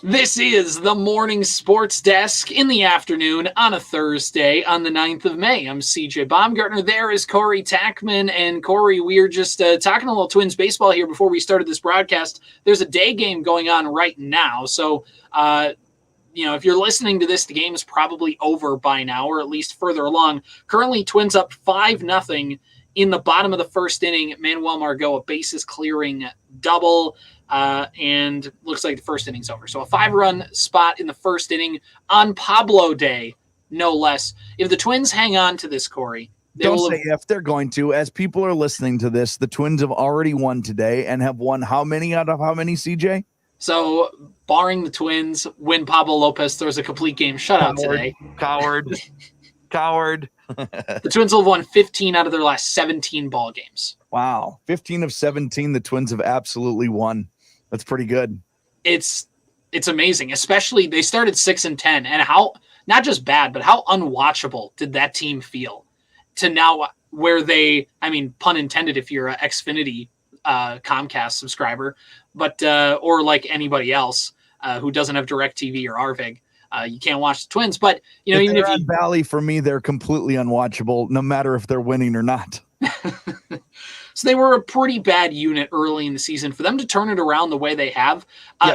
This is the Morning Sports Desk in the afternoon on a Thursday on the 9th of May. I'm CJ Baumgartner. There is Corey Tackman. And Corey, we are just talking a little Twins baseball here before we started this broadcast. There's a day game going on right now. So, if you're listening to this, the game is probably over by now, or at least further along. Currently, Twins up 5-0 in the bottom of the first inning. Manuel Margot, a bases clearing double. And looks like the first inning's over. So a 5-run spot in the first inning on Pablo Day, no less. If the Twins hang on to this, Corey, don't say if they're going to. As people are listening to this, the Twins have already won today and have won how many out of how many, CJ? So barring the Twins, when Pablo Lopez throws a complete game shutout today. Coward. The Twins will have won 15 out of their last 17 ball games. Wow. 15 of 17 the Twins have absolutely won. That's pretty good. It's amazing, especially they started 6-10, and how not just bad, but how unwatchable did that team feel to now where they, pun intended if you're an Xfinity Comcast subscriber, but or like anybody else who doesn't have DirecTV or RVig, you can't watch the Twins. But even if you Valley, for me, they're completely unwatchable, no matter if they're winning or not. So they were a pretty bad unit early in the season. For them to turn it around the way they have,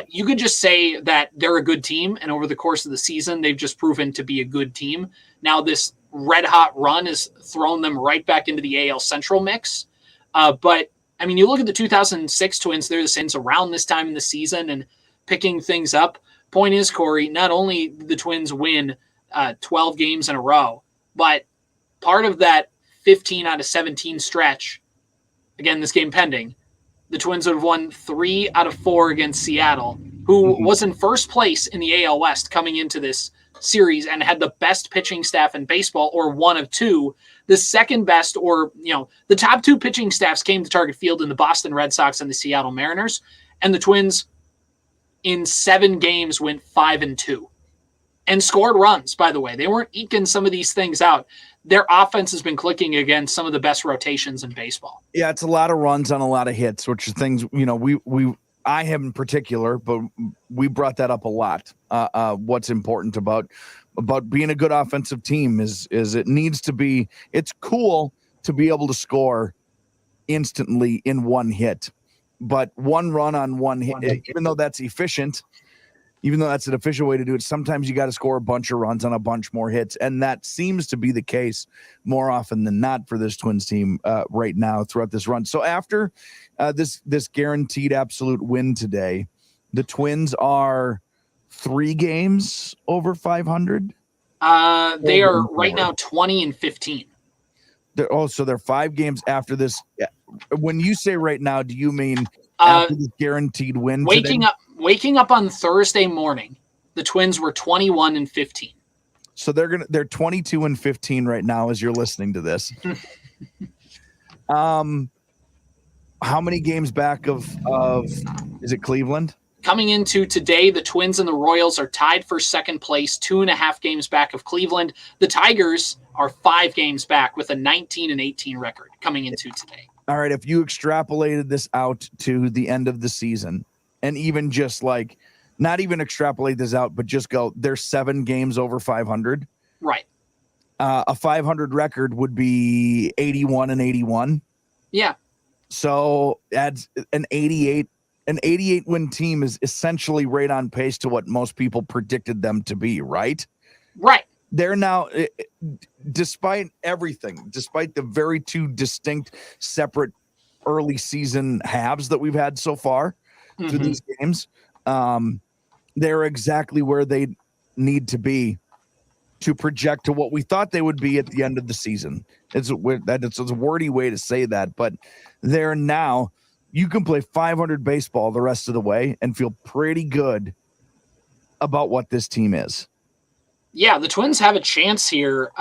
You could just say that they're a good team, and over the course of the season, they've just proven to be a good team. Now this red-hot run has thrown them right back into the AL Central mix. But, you look at the 2006 Twins, they're the Saints around this time in the season and picking things up. Point is, Corey, not only did the Twins win 12 games in a row, but part of that 15 out of 17 stretch, again, this game pending, the Twins would have won 3 out of 4 against Seattle, who was in first place in the AL West coming into this series and had the best pitching staff in baseball, or one of two. The second best, or, the top two pitching staffs came to Target Field in the Boston Red Sox and the Seattle Mariners. And the Twins, in 7 games, went 5-2 and scored runs, by the way. They weren't eking some of these things out. Their offense has been clicking against some of the best rotations in baseball. Yeah, it's a lot of runs on a lot of hits, which are things, I have in particular, but we brought that up a lot. What's important about being a good offensive team is it needs to be, it's cool to be able to score instantly in one hit, but one run on one hit, even though that's efficient, even though that's an efficient way to do it, sometimes you got to score a bunch of runs on a bunch more hits. And that seems to be the case more often than not for this Twins team right now throughout this run. So after this guaranteed absolute win today, the Twins are 3 games over 500. They are right now 20-15. So they're 5 games after this. When you say right now, do you mean after this guaranteed win? Waking up on Thursday morning, the Twins were 21-15. So they're 22-15 right now as you're listening to this. How many games back of is it Cleveland? Coming into today, the Twins and the Royals are tied for second place, 2.5 games back of Cleveland. The Tigers are 5 games back with a 19-18 record coming into today. All right, if you extrapolated this out to the end of the season, and even just like, not even extrapolate this out, but just go, there's 7 games over 500. Right. A 500 record would be 81-81. Yeah. So adds an 88 win team is essentially right on pace to what most people predicted them to be, right? Right. They're now, despite everything, despite the very 2 distinct, separate early season halves that we've had so far, through these games, they're exactly where they need to be to project to what we thought they would be at the end of the season. It's a wordy way to say that, but they're now, you can play 500 baseball the rest of the way and feel pretty good about what this team is. Yeah, the Twins have a chance here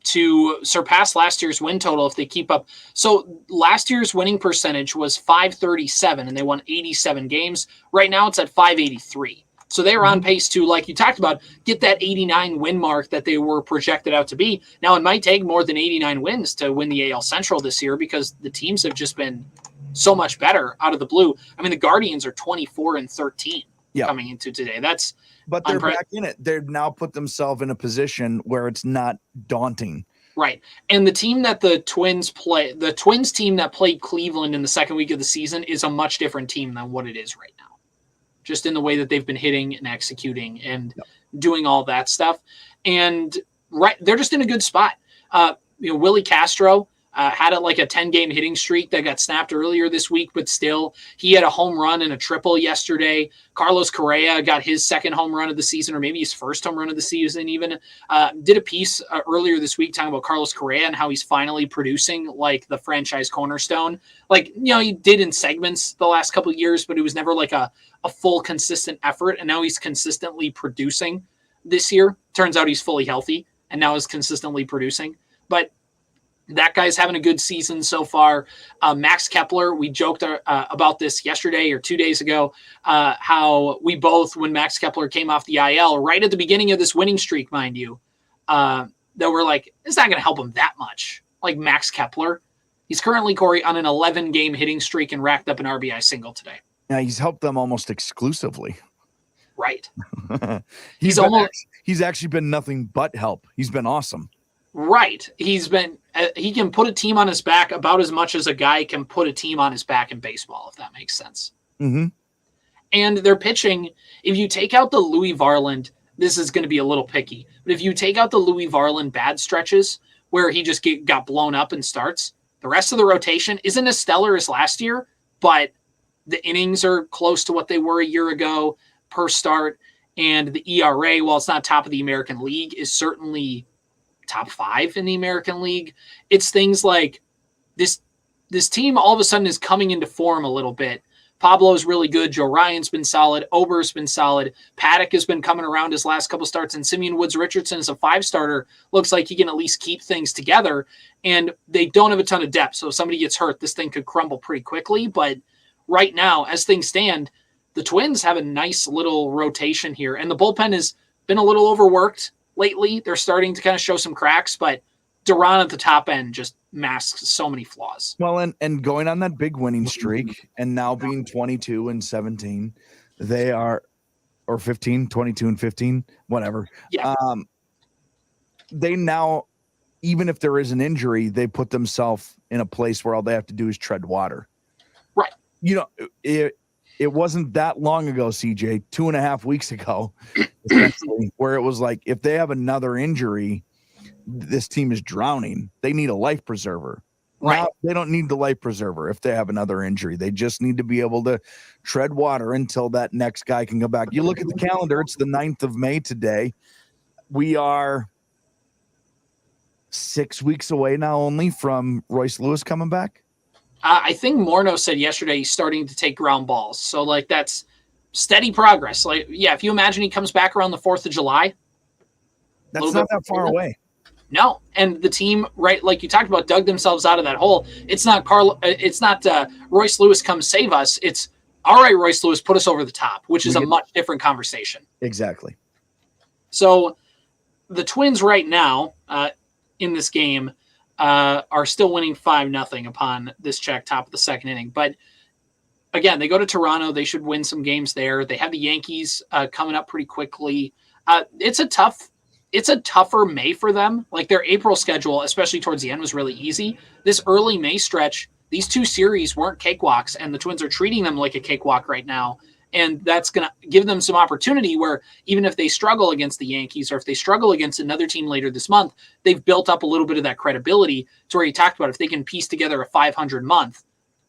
to surpass last year's win total if they keep up. So last year's winning percentage was .537, and they won 87 games. Right now it's at .583. So they're on pace to, like you talked about, get that 89 win mark that they were projected out to be. Now, it might take more than 89 wins to win the AL Central this year because the teams have just been so much better out of the blue. I mean, the Guardians are 24-13. coming into today. But they're back in it. They've now put themselves in a position where it's not daunting. Right. And the team that the Twins team that played Cleveland in the second week of the season is a much different team than what it is right now. Just in the way that they've been hitting and executing and doing all that stuff. And they're just in a good spot. Willie Castro had a 10-game hitting streak that got snapped earlier this week, but still, he had a home run and a triple yesterday. Carlos Correa got his second home run of the season, or maybe his first home run of the season even. Did a piece earlier this week talking about Carlos Correa and how he's finally producing like the franchise cornerstone. He did in segments the last couple of years, but it was never like a full consistent effort, and now he's consistently producing this year. Turns out he's fully healthy and now is consistently producing. But that guy's having a good season so far. Max Kepler, we joked about this yesterday or 2 days ago, how we both, when Max Kepler came off the IL, right at the beginning of this winning streak, mind you, that we're like, it's not going to help him that much. Like Max Kepler, he's currently, Corey, on an 11-game hitting streak and racked up an RBI single today. Yeah, he's helped them almost exclusively. Right. He's actually been nothing but help. He's been awesome. Right. He can put a team on his back about as much as a guy can put a team on his back in baseball, if that makes sense. Mm-hmm. And they're pitching. If you take out the Louis Varland, this is going to be a little picky, but if you take out the Louis Varland bad stretches where he just got blown up in starts, the rest of the rotation isn't as stellar as last year, but the innings are close to what they were a year ago per start. And the ERA, while it's not top of the American League, is certainly top 5 in the American League. It's things like this team all of a sudden is coming into form a little bit. Pablo's really good. Joe Ryan's been solid. Ober's been solid. Paddock has been coming around his last couple starts, and Simeon Woods Richardson is a 5-starter. Looks like he can at least keep things together, and they don't have a ton of depth. So if somebody gets hurt, this thing could crumble pretty quickly. But right now, as things stand, the Twins have a nice little rotation here, and the bullpen has been a little overworked lately. They're starting to kind of show some cracks, but Duran at the top end just masks so many flaws. Well, and going on that big winning streak and now being 22-17, they are, or 15, 22-15, whatever. Yeah. They now, even if there is an injury, they put themselves in a place where all they have to do is tread water. Right. It wasn't that long ago, CJ, 2.5 weeks ago, essentially, where it was like, if they have another injury, this team is drowning. They need a life preserver. Right. Now, they don't need the life preserver if they have another injury. They just need to be able to tread water until that next guy can go back. You look at the calendar, it's the 9th of May today. We are 6 weeks away now only from Royce Lewis coming back. I think Morneau said yesterday he's starting to take ground balls. So, that's steady progress. If you imagine he comes back around the 4th of July. That's not that far away. No. And the team, right, like you talked about, dug themselves out of that hole. It's not Royce Lewis come save us. It's, all right, Royce Lewis, put us over the top, which is a much different conversation. Exactly. So the Twins right now in this game are still winning 5-0 upon this check, top of the second inning. But again, they go to Toronto. They should win some games there. They have the Yankees coming up pretty quickly. It's a tougher May for them. Their April schedule, especially towards the end, was really easy. This early May stretch, these 2 series weren't cakewalks, and the Twins are treating them like a cakewalk right now. And that's going to give them some opportunity where even if they struggle against the Yankees or if they struggle against another team later this month, they've built up a little bit of that credibility to where you talked about if they can piece together a 500 month,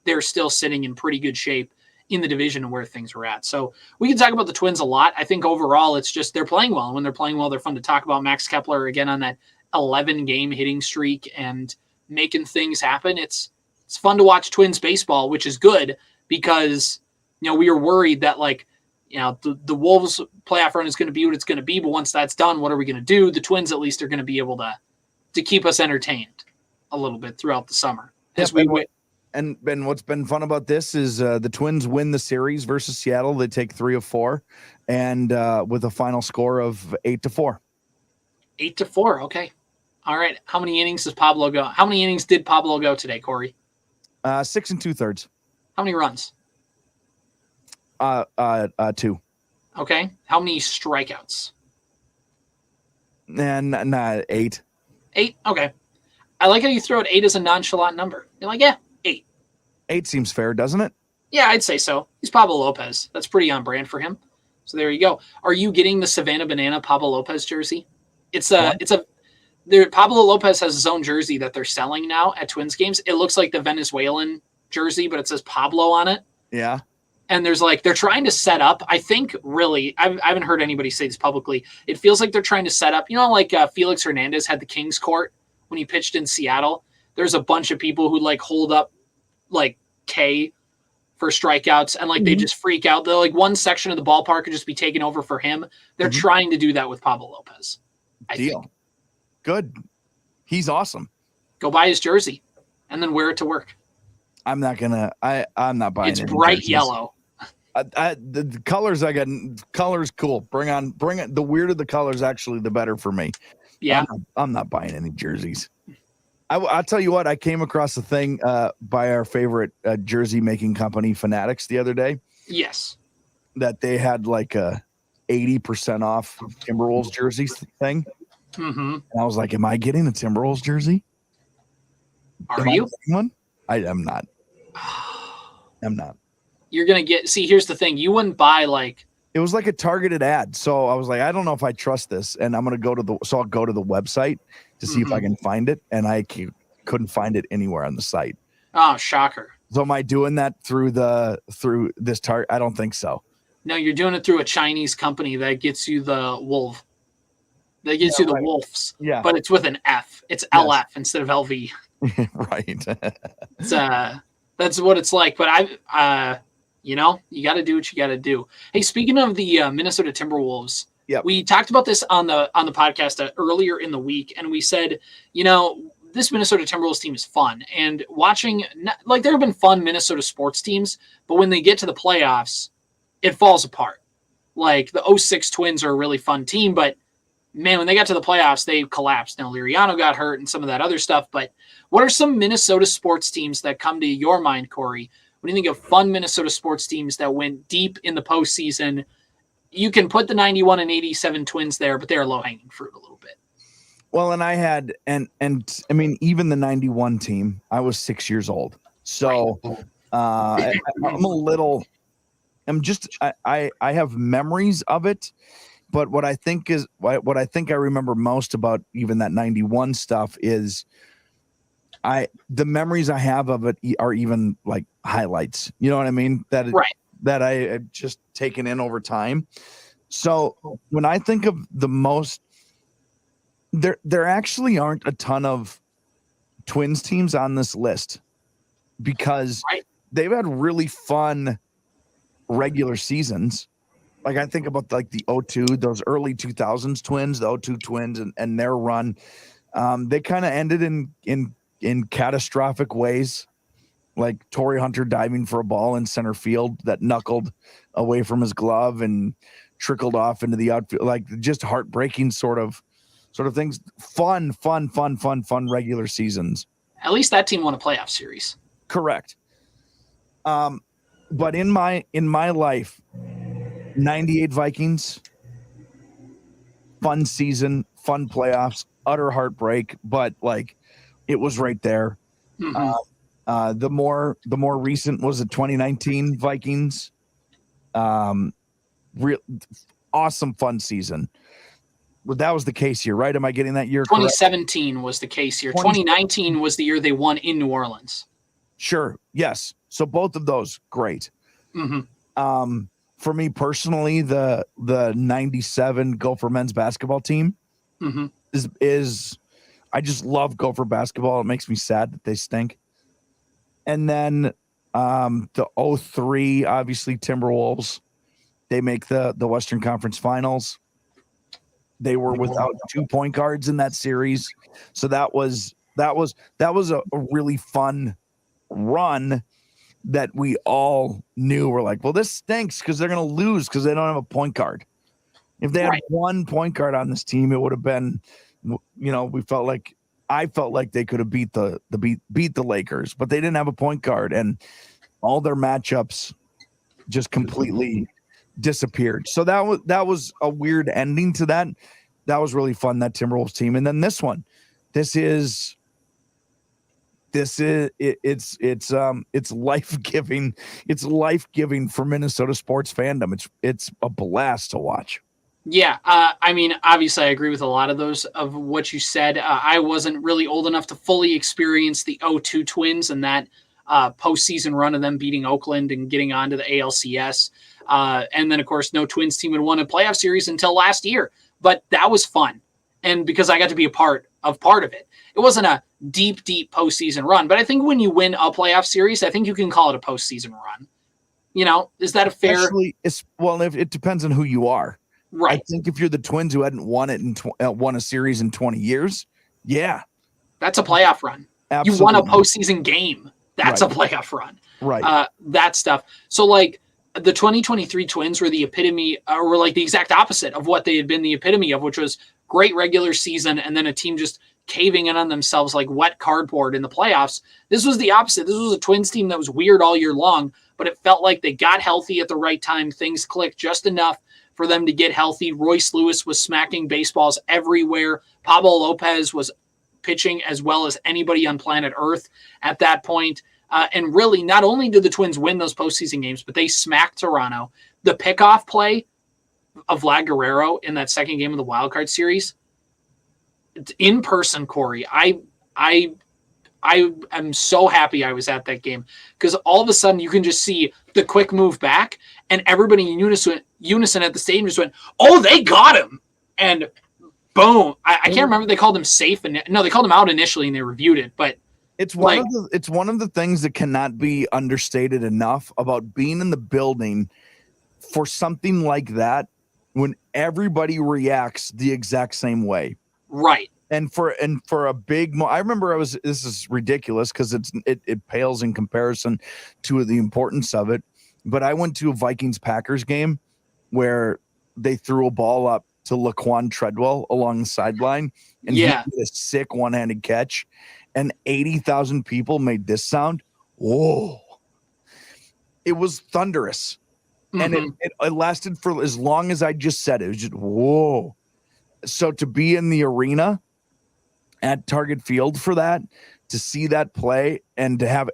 they're still sitting in pretty good shape in the division and where things are at. So we can talk about the Twins a lot. I think overall it's just they're playing well. And when they're playing well, they're fun to talk about. Max Kepler again on that 11-game hitting streak and making things happen. It's fun to watch Twins baseball, which is good because we were worried that the Wolves playoff run is going to be what it's going to be. But once that's done, what are we going to do? The Twins at least are going to be able to keep us entertained a little bit throughout the summer. And what's been fun about this is the Twins win the series versus Seattle. They take 3 of 4 and with a final score of 8-4. 8-4. Okay. All right. How many innings does Pablo go? How many innings did Pablo go today, Corey? 6 2/3. How many runs? 2. Okay. How many strikeouts? And not 8. 8? Okay. I like how you throw out 8 as a nonchalant number. You're like, yeah, 8. 8 seems fair, doesn't it? Yeah, I'd say so. He's Pablo Lopez. That's pretty on brand for him. So there you go. Are you getting the Savannah Banana Pablo Lopez jersey? Pablo Lopez has his own jersey that they're selling now at Twins games. It looks like the Venezuelan jersey, but it says Pablo on it. Yeah. And they're trying to set up, I think, really, I haven't heard anybody say this publicly. It feels like they're trying to set up, like Felix Hernandez had the Kings court when he pitched in Seattle. There's a bunch of people who hold up K for strikeouts and they just freak out. They're one section of the ballpark could just be taken over for him. They're trying to do that with Pablo Lopez. I think. Good. He's awesome. Go buy his jersey and then wear it to work. I'm not buying it. It's bright yellow. The colors I got, colors cool. Bring it. The weirder the colors, actually, the better for me. Yeah. I'm not buying any jerseys. I'll tell you what, I came across a thing by our favorite jersey making company, Fanatics, the other day. Yes. That they had a 80% off Timberwolves jerseys thing. Mm-hmm. And I was like, am I getting a Timberwolves jersey? Are you? One? I am not. I'm not. You're going to here's the thing. You wouldn't buy it was like a targeted ad. So I was like, I don't know if I trust this. And I'm going to I'll go to the website to see if I can find it. And I couldn't find it anywhere on the site. Oh, shocker. So am I doing that through this target? I don't think so. No, you're doing it through a Chinese company that gets you the wolf. That gets you the wolves. Yeah. But it's with an F. It's LF instead of LV. Right. That's what it's like. But you got to do what you got to do. Hey, speaking of the Minnesota Timberwolves, we talked about this on the podcast earlier in the week, and we said, this Minnesota Timberwolves team is fun. And watching, there have been fun Minnesota sports teams, but when they get to the playoffs, it falls apart. The 06 Twins are a really fun team, but man, when they got to the playoffs, they collapsed. Now, Liriano got hurt and some of that other stuff, but what are some Minnesota sports teams that come to your mind, Corey? When you think of fun Minnesota sports teams that went deep in the postseason, you can put the 91 and 87 Twins there, but they're low-hanging fruit a little bit. Well, and I had, and I mean, even the 91 team, I was 6 years old. So I have memories of it. But what I think I remember most about even that 91 stuff is the memories I have of it are even highlights. You know what I mean? That I have just taken in over time. So when I think of the most, there actually aren't a ton of Twins teams on this list because they've had really fun regular seasons. I think about the 02, those early 2000s Twins, the 02 Twins and their run. They kind of ended in catastrophic ways, like Torrey Hunter diving for a ball in center field that knuckled away from his glove and trickled off into the outfield, just heartbreaking sort of things. Fun regular seasons. At least that team won a playoff series. Correct. But in my life, 98 Vikings, fun season, fun playoffs, utter heartbreak, but it was right there. Mm-hmm. The more recent was the 2019 Vikings. Real awesome fun season. Well, that was the case here, right? Am I getting that year? 2017 correct? Was the case here. 2019 was the year they won in New Orleans. Sure. Yes. So both of those, great. Mm-hmm. For me personally, the 97 Gopher men's basketball team is I just love Gopher basketball. It makes me sad that they stink. And then the 03, obviously Timberwolves, they make the Western Conference Finals. They were without 2 point guards in that series. So that was a really fun run that we all knew. We're like, well, this stinks because they're going to lose because they don't have a point guard. If they had one point guard on this team, it would have been, I felt like they could have beat the Lakers, but they didn't have a point guard, and all their matchups just completely disappeared. So that was a weird ending to that. That was really fun, that Timberwolves team. And then this one, it's life-giving. It's life-giving for Minnesota sports fandom. It's a blast to watch. Yeah, I mean, obviously, I agree with a lot of those of what you said. I wasn't really old enough to fully experience the 0-2 Twins and that postseason run of them beating Oakland and getting onto the ALCS. And then, of course, no Twins team had won a playoff series until last year. But that was fun, and because I got to be a part of it. It wasn't a deep postseason run, but I think when you win a playoff series, I think you can call it a postseason run. You know, is that a fair? Actually, it depends on who you are. Right. I think if you're the Twins who hadn't won it won a series in 20 years, yeah, that's a playoff run. Absolutely. You won a postseason game. That's right. A playoff run. Right. That stuff. So like the 2023 Twins were the epitome, or were like the exact opposite of what they had been the epitome of, which was great regular season and then a team just caving in on themselves like wet cardboard in the playoffs. This was the opposite. This was a Twins team that was weird all year long, but it felt like they got healthy at the right time. Things clicked just enough for them to get healthy. Royce Lewis was smacking baseballs everywhere. Pablo Lopez was pitching as well as anybody on planet Earth at that point. And really, not only did the Twins win those postseason games, but they smacked Toronto. The pickoff play of Vlad Guerrero in that second game of the wild card series, in person, Corey, I am so happy I was at that game, because all of a sudden you can just see the quick move back, and everybody in unison at the stadium just went, "Oh, they got him!" And boom! I can't remember if they called him safe, and no, they called him out initially and they reviewed it, but. It's one of the things that cannot be understated enough about being in the building for something like that, when everybody reacts the exact same way. Right. And for a big I remember this is ridiculous because it pales in comparison to the importance of it, but I went to a Vikings-Packers game where they threw a ball up to Laquan Treadwell along the sideline, and he did a sick one-handed catch. And 80,000 people made this sound. Whoa. It was thunderous. Mm-hmm. And it lasted for as long as I just said it. It was just, whoa. So to be in the arena at Target Field for that, to see that play, and to have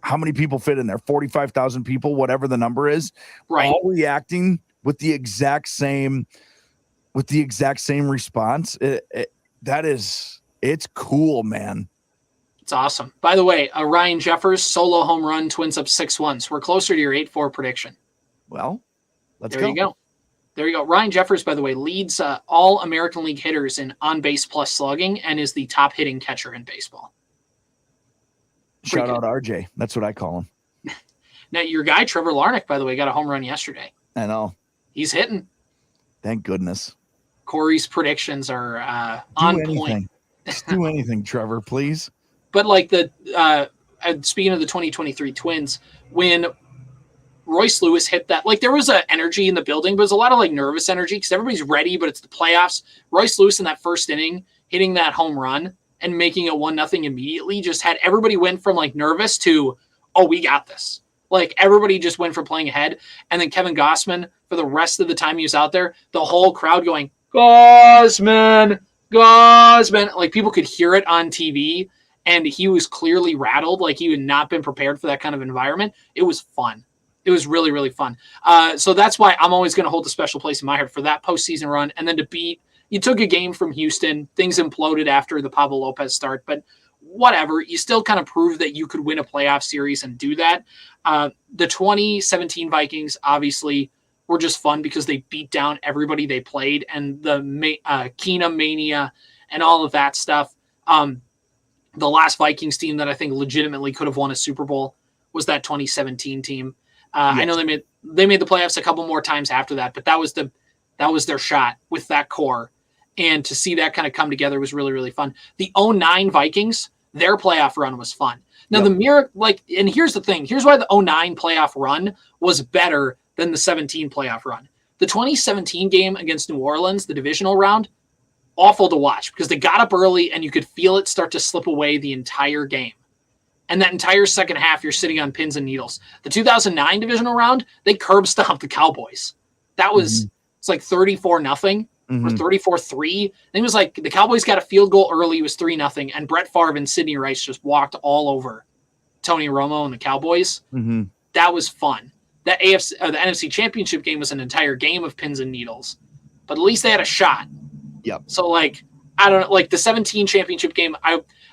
how many people fit in there? 45,000 people, whatever the number is, right, all reacting with the exact same response. It's cool, man. It's awesome. By the way, Ryan Jeffers, solo home run, Twins up 6-1. So we're closer to your 8-4 prediction. Well, let's go. There you go. Ryan Jeffers, by the way, leads all American League hitters in on-base plus slugging and is the top hitting catcher in baseball. Shout out RJ. That's what I call him. Now, your guy, Trevor Larnach, by the way, got a home run yesterday. I know. He's hitting. Thank goodness. Corey's predictions are on point. Just do anything, Trevor, please. But like speaking of the 2023 Twins, when Royce Lewis hit that, like there was an energy in the building, but it was a lot of like nervous energy because everybody's ready, but it's the playoffs. Royce Lewis in that first inning hitting that home run and making it 1-0 immediately just had everybody went from like nervous to, oh, we got this. Like everybody just went from playing ahead. And then Kevin Gossman, for the rest of the time he was out there, the whole crowd going, Gossman. Like people could hear it on TV, and he was clearly rattled. Like he had not been prepared for that kind of environment. It was fun. It was really, really fun. So that's why I'm always going to hold a special place in my heart for that postseason run. And then you took a game from Houston. Things imploded after the Pablo Lopez start, but whatever. You still kind of proved that you could win a playoff series and do that. The 2017 Vikings, obviously, were just fun because they beat down everybody they played, and the Keenum mania and all of that stuff. The last Vikings team that I think legitimately could have won a Super Bowl was that 2017 team. Yes. I know they made the playoffs a couple more times after that, but that was their shot with that core. And to see that kind of come together was really, really fun. The 2009 Vikings, their playoff run was fun. Now the miracle, and here's the thing. Here's why the 2009 playoff run was better than the 17 playoff run. The 2017 game against New Orleans, the divisional round, awful to watch because they got up early and you could feel it start to slip away the entire game. And that entire second half, you're sitting on pins and needles. The 2009 divisional round, they curb stomped the Cowboys. That was, it's like 34-0 or 34-3. It was like the Cowboys got a field goal early. It was 3-0. And Brett Favre and Sidney Rice just walked all over Tony Romo and the Cowboys. That was fun. That the NFC Championship game was an entire game of pins and needles, but at least they had a shot. Yep. So like, I don't know, like the 17 championship game,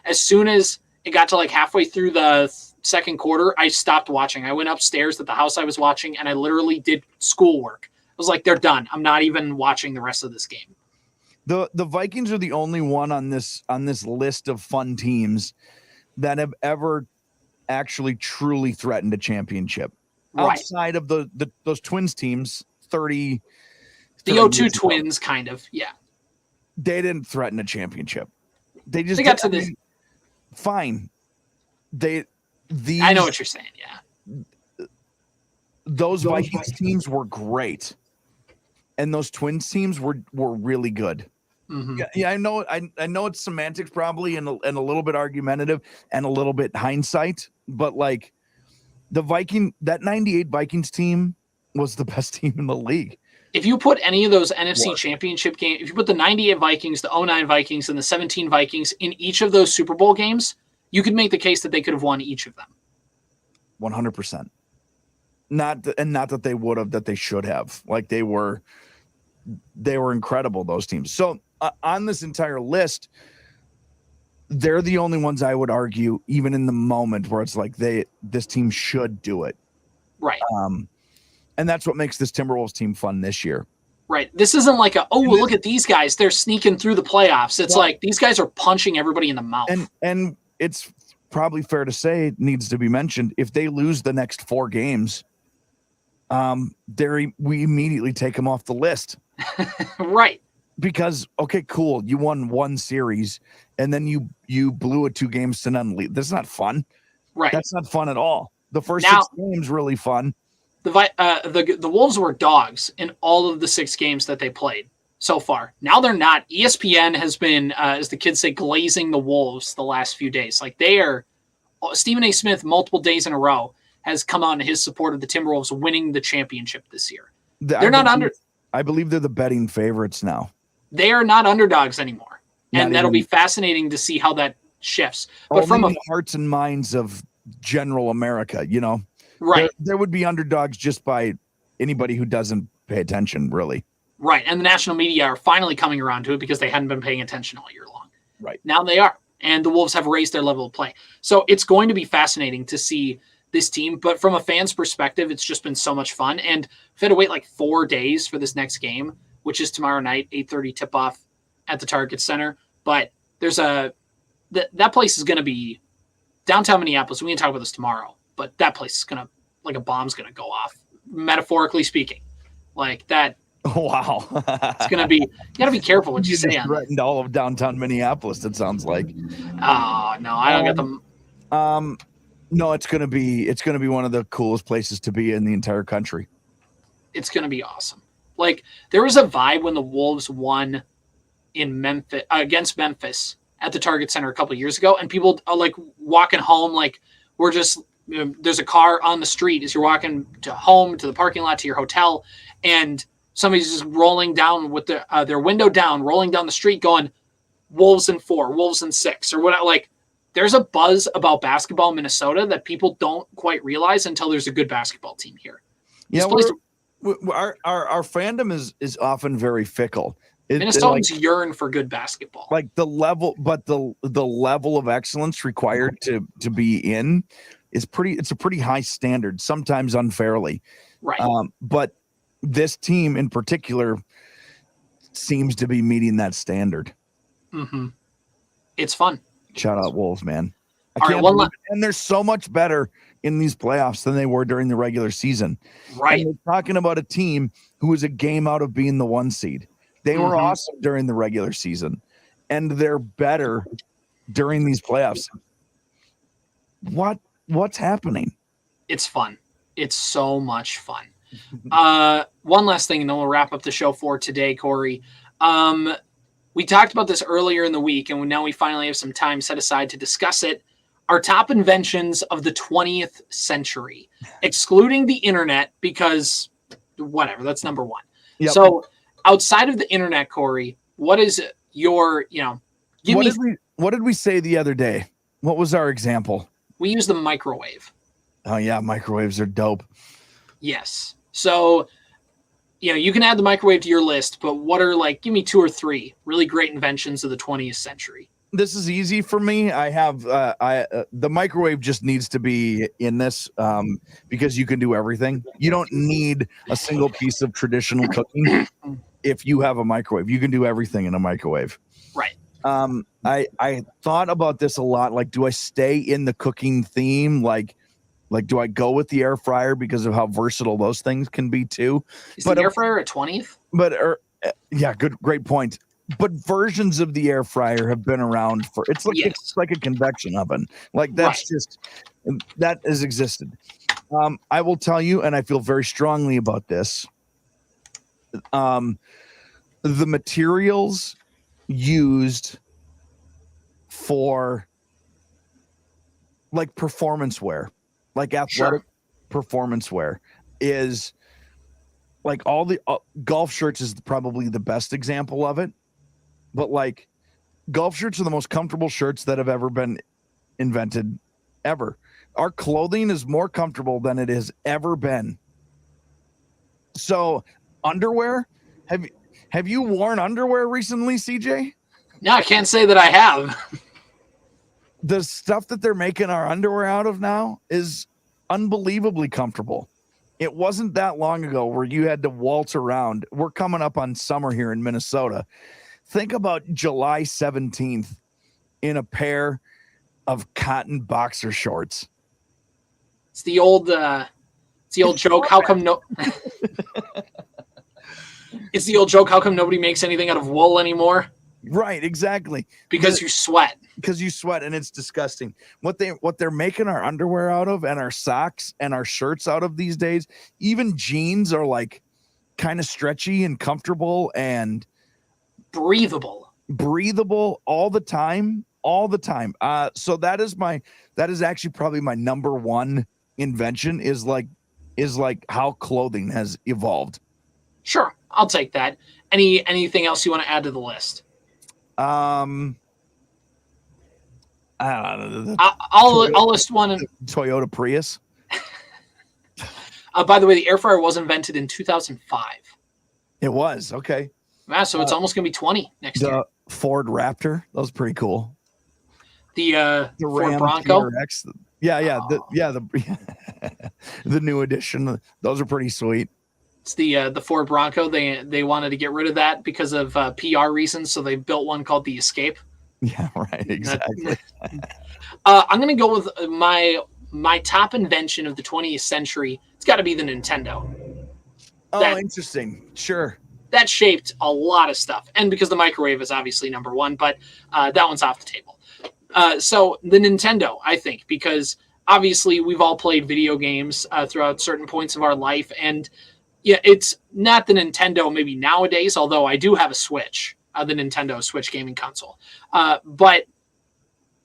as soon as it got to like halfway through the second quarter, I stopped watching. I went upstairs to the house I was watching, and I literally did schoolwork. I was like, they're done. I'm not even watching the rest of this game. The Vikings are the only one on this list of fun teams that have ever actually truly threatened a championship. Right. Outside of those Twins teams, the 02 Twins, kind of, yeah. They didn't threaten a championship. They got to this. Fine. I know what you're saying, yeah. Those Vikings teams were great, and those Twins teams were really good. Yeah, I know. I know it's semantics probably, and a little bit argumentative, and a little bit hindsight, but like that 98 Vikings team was the best team in the league. If you put any of those NFC Championship games, if you put the 98 Vikings, the 09 Vikings, and the 17 Vikings in each of those Super Bowl games, you could make the case that they could have won each of them. 100%. Not that they would have, that they should have. Like they were incredible, those teams. So on this entire list, they're the only ones I would argue, even in the moment where it's like this team should do it. Right. And that's what makes this Timberwolves team fun this year. Right. This isn't like look at these guys. They're sneaking through the playoffs. It's like these guys are punching everybody in the mouth. And it's probably fair to say, it needs to be mentioned, if they lose the next 4 games, we immediately take them off the list. Right. Because, okay, cool, you won 1 series, and then you blew a 2 games to none lead. That's not fun. Right. That's not fun at all. The first 6 games really fun. The Wolves were dogs in all of the 6 games that they played so far. Now they're not. ESPN has been, as the kids say, glazing the Wolves the last few days. Like Stephen A. Smith, multiple days in a row, has come out in his support of the Timberwolves winning the championship this year. I believe they're the betting favorites now. They are not underdogs anymore. And that'll be fascinating to see how that shifts. But from the hearts and minds of general America, right. There would be underdogs just by anybody who doesn't pay attention, really. Right. And the national media are finally coming around to it because they hadn't been paying attention all year long. Right. Now they are. And the Wolves have raised their level of play. So it's going to be fascinating to see this team. But from a fan's perspective, it's just been so much fun. And we've had to wait like 4 days for this next game, which is tomorrow night, 8:30 tip-off at the Target Center. But there's that place is going to be downtown Minneapolis. We can talk about this tomorrow. But that place is going to, like a bomb's going to go off, metaphorically speaking. Like that. Oh, wow. It's going to be, you got to be careful what you say on threatened all of downtown Minneapolis, it sounds like. Oh, no, I don't get them. No, it's going to be one of the coolest places to be in the entire country. It's going to be awesome. Like there was a vibe when the Wolves won in Memphis against Memphis at the Target Center a couple of years ago, and people are like walking home, like we're just, there's a car on the street as you're walking to home, to the parking lot, to your hotel, and somebody's just rolling down with their window down, rolling down the street going, Wolves in 4, Wolves in 6, or what. Like, there's a buzz about basketball in Minnesota that people don't quite realize until there's a good basketball team here. Yeah, our fandom is often very fickle. Minnesotans yearn for good basketball. Like the level, but the level of excellence required to be in is it's a pretty high standard, sometimes unfairly. Right. But this team in particular seems to be meeting that standard. Mm-hmm. It's fun. Shout out Wolves, man. And they're so much better in these playoffs than they were during the regular season. Right. And we're talking about a team who was a game out of being the 1 seed. They were awesome during the regular season, and they're better during these playoffs. What's happening? It's fun. It's so much fun. One last thing, and then we'll wrap up the show for today, Corey. We talked about this earlier in the week, and now we finally have some time set aside to discuss it. our top inventions of the 20th century, excluding the internet, because whatever, that's number one. Yep. So outside of the internet, Corey, what is your, what did we say the other day? What was our example? We use the microwave. Oh yeah, microwaves are dope. Yes. So, you can add the microwave to your list, but what are give me 2 or 3 really great inventions of the 20th century? This is easy for me. I have the microwave just needs to be in this because you can do everything. You don't need a single piece of traditional cooking if you have a microwave. You can do everything in a microwave. Right. I thought about this a lot. Like, do I stay in the cooking theme? Like, do I go with the air fryer because of how versatile those things can be too? Is the air fryer a 20th? Yeah, great point. But versions of the air fryer have been around for it's like a convection oven. Like that's right. That has existed. I will tell you, and I feel very strongly about this. The materials used for like performance wear, like athletic performance wear, is like all the golf shirts is probably the best example of it. But like golf shirts are the most comfortable shirts that have ever been invented ever. Our clothing is more comfortable than it has ever been. So underwear, have you worn underwear recently, CJ? No, I can't say that I have. The stuff that they're making our underwear out of now is unbelievably comfortable. It wasn't that long ago where you had to waltz around. We're coming up on summer here in Minnesota. Think about July 17th in a pair of cotton boxer shorts. It's the old joke. How come no? It's the old joke. How come nobody makes anything out of wool anymore? Right, exactly. Because you sweat. Because you sweat, and it's disgusting. What they're making our underwear out of, and our socks and our shirts out of these days. Even jeans are like kind of stretchy and comfortable and breathable all the time. So that is actually probably my number one invention is like how clothing has evolved. Sure, I'll take that. Anything else you want to add to the list? I don't know. I'll list one. Toyota Prius. By the way, the air fryer was invented in 2005. It was okay. Yeah, so it's almost going to be 20 next year. The Ford Raptor, that was pretty cool. The Ford Bronco. TRX, the new edition. Those are pretty sweet. It's the Ford Bronco. They wanted to get rid of that because of PR reasons, so they built one called the Escape. Yeah, right. Exactly. I'm going to go with my top invention of the 20th century. It's got to be the Nintendo. Interesting. Sure. That shaped a lot of stuff. And because the microwave is obviously number one, but that one's off the table. So the Nintendo, I think, because obviously we've all played video games throughout certain points of our life. And yeah, it's not the Nintendo maybe nowadays, although I do have a Switch, the Nintendo Switch gaming console. But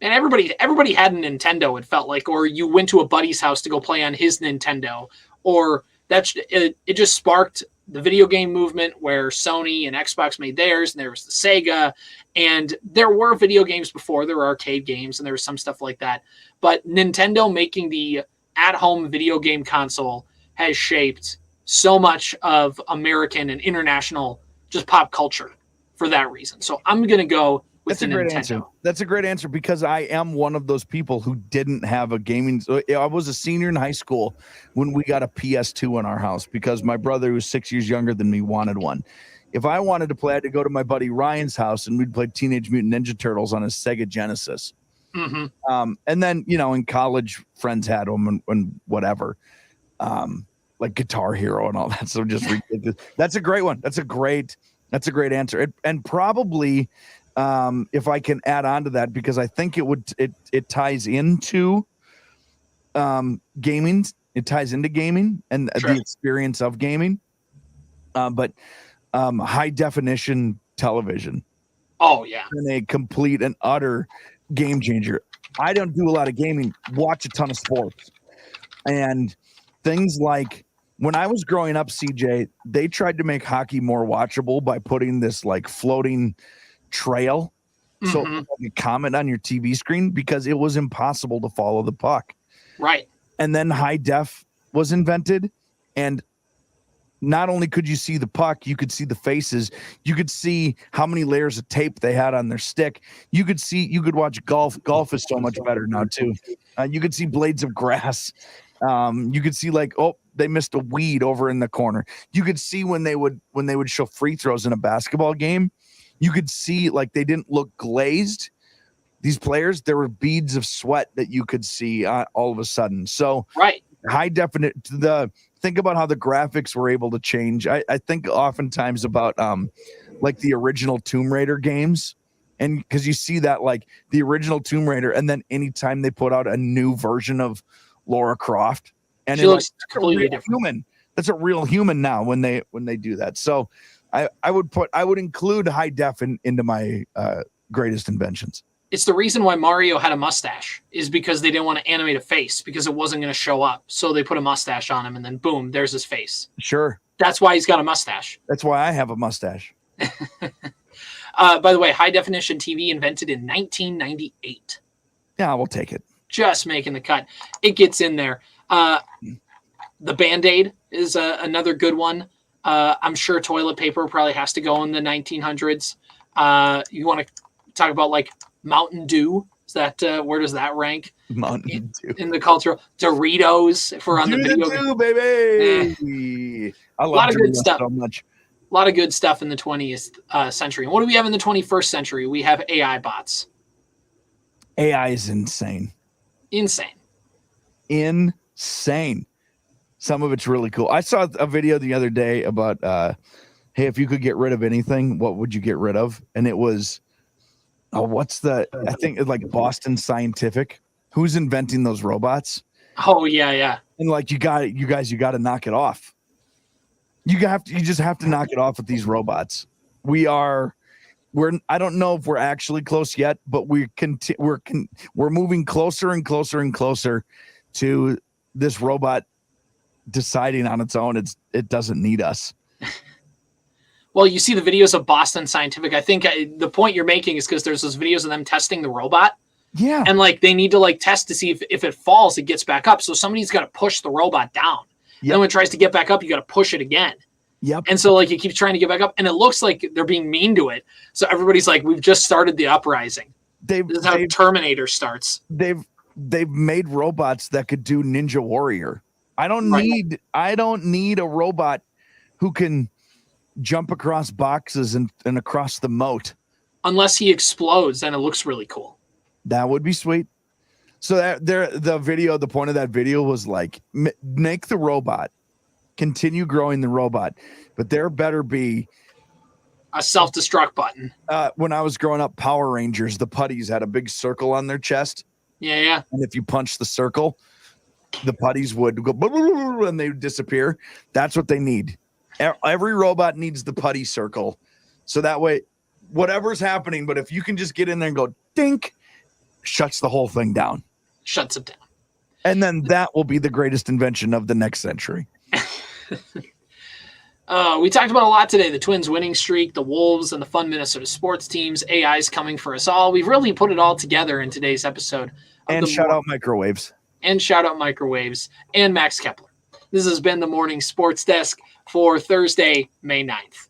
everybody had a Nintendo, it felt like, or you went to a buddy's house to go play on his Nintendo, or it just sparked the video game movement where Sony and Xbox made theirs, and there was the Sega, and there were video games before, there were arcade games, and there was some stuff like that. But Nintendo making the at-home video game console has shaped so much of American and international just pop culture for that reason. So I'm going to go with the Nintendo. Answer. That's a great answer because I am one of those people who didn't have a gaming. I was a senior in high school when we got a PS2 in our house because my brother, who was 6 years younger than me, wanted one. If I wanted to play, I had to go to my buddy Ryan's house and we'd play Teenage Mutant Ninja Turtles on a Sega Genesis. Mm-hmm. And then, in college, friends had them and whatever, like Guitar Hero and all that. So just ridiculous. That's a great one. That's a great answer. And probably, if I can add on to that, because I think it ties into gaming. It ties into gaming and sure. the experience of gaming. But high definition television. Oh yeah. And a complete and utter game changer. I don't do a lot of gaming, watch a ton of sports. And things like when I was growing up, CJ, they tried to make hockey more watchable by putting this like floating trail. So like a comment on your TV screen because it was impossible to follow the puck. Right. And then high def was invented. And not only could you see the puck, you could see the faces. You could see how many layers of tape they had on their stick. You could watch golf. Golf is so much better now too. You could see blades of grass. You could see like, oh, they missed a weed over in the corner. You could see when they would show free throws in a basketball game. You could see like they didn't look glazed. These players, there were beads of sweat that you could see all of a sudden. So right. High definite think about how the graphics were able to change. I think oftentimes about like the original Tomb Raider games. And because you see that like the original Tomb Raider, and then anytime they put out a new version of Lara Croft, and she looks completely different. Human. That's a real human now when they do that. So I would include high def into my greatest inventions. It's the reason why Mario had a mustache, is because they didn't want to animate a face because it wasn't going to show up. So they put a mustache on him and then boom, there's his face. Sure. That's why he's got a mustache. That's why I have a mustache. By the way, high definition TV invented in 1998. Yeah, we'll take it. Just making the cut. It gets in there. The Band-Aid is another good one. I'm sure toilet paper probably has to go in the 1900s. You want to talk about like Mountain Dew? Is that where does that rank? Mountain Dew in the cultural Doritos, if we're on the video. Dew, baby. I love a lot of good Doritos stuff. So much. A lot of good stuff in the 20th century. And what do we have in the 21st century? We have AI bots. AI is insane. Insane. Some of it's really cool. I saw a video the other day about, hey, if you could get rid of anything, what would you get rid of? And it was, I think it's like Boston Scientific. Who's inventing those robots? Oh, yeah. And like, you got to knock it off. You just have to knock it off with these robots. I don't know if we're actually close yet, but we're moving closer and closer and closer to this robot deciding on its own it doesn't need us. Well, you see the videos of Boston Scientific. I think the point you're making is because there's those videos of them testing the robot. Yeah. And like they need to like test to see if it falls, it gets back up. So somebody's got to push the robot down. Yep. Then when it tries to get back up, you got to push it again. Yep. And so like it keeps trying to get back up, and it looks like they're being mean to it. So everybody's like, "We've just started the uprising." This is how Terminator starts. They've made robots that could do Ninja Warrior. I don't need a robot who can jump across boxes and across the moat. Unless he explodes, then it looks really cool. That would be sweet. So the point of that video was like, make the robot, continue growing the robot, but there better be a self-destruct button. When I was growing up, Power Rangers, the putties had a big circle on their chest. Yeah. And if you punch the circle, the putties would go and they would disappear. That's what they need. Every robot needs the putty circle. So that way, whatever's happening, but if you can just get in there and go dink, shuts the whole thing down. Shuts it down. And then that will be the greatest invention of the next century. We talked about a lot today. The Twins winning streak, the Wolves, and the fun Minnesota sports teams. AI's coming for us all. We've really put it all together in today's episode. And shout out Microwaves. And shout out Microwaves and Max Kepler. This has been the Morning Sports Desk for Thursday, May 9th.